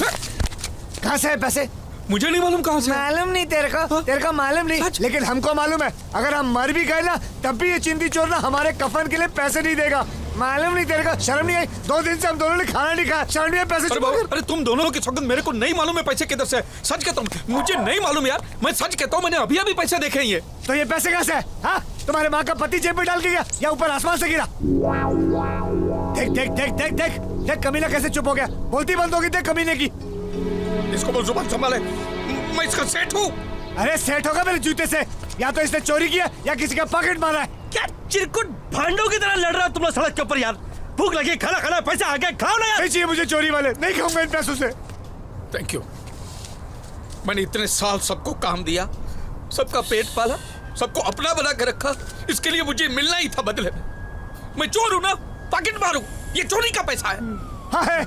कहाँ से है पैसे? मुझे नहीं मालूम कहाँ से। मालूम नहीं तेरे को? तेरे को मालूम नहीं, लेकिन हमको मालूम है। अगर हम मर भी गए ना तब भी ये चिंदी चोर ना हमारे कफन के लिए पैसे नहीं देगा। मालूम नहीं तेरे को? शर्म नहीं आई? 2 दिन से हम दोनों ने खाना नहीं खाया, शर्म नहीं है? पैसे चुपा कर। अरे तुम दोनों की सौगंध, मेरे को नहीं मालूम है पैसे किधर से। सच कहता हूँ, मुझे नहीं मालूम यार, मैं सच कहता हूँ, मैंने अभी अभी पैसे देखे हैं ये। तो ये पैसे कहाँ से है? हाँ, तुम्हारे माँ का पति जेब में डाल के गया या ऊपर आसमान से गिरा? देख देख देख देख देख देख कमीना कैसे चुप हो गया, बोलती बंद होगी देख कमीने की। इसको बोल जुबान संभाले, मैं इसका सेठ हूँ। अरे सेठ होगा मेरे जूते से, या तो इसने चोरी किया या किसी का पॉकेट मारा है। क्या चिरकुट भांडों की तरह लड़ रहा तुम लोग सड़क के ऊपर यार? भूख लगी, खाना खाना, पैसा आ गया, खाओ ना यार। नहीं चाहिए मुझे चोरी वाले, नहीं खाऊंगा इन पैसों से। Thank you. मैंने इतने साल सबको काम दिया, सबका पेट पाला, सबको अपना बना के रखा, इसके लिए मुझे मिलना ही था बदले में। मैं चोर हूं ना, पॉकेट मारूं, ये चोरी का पैसा है। हाँ है,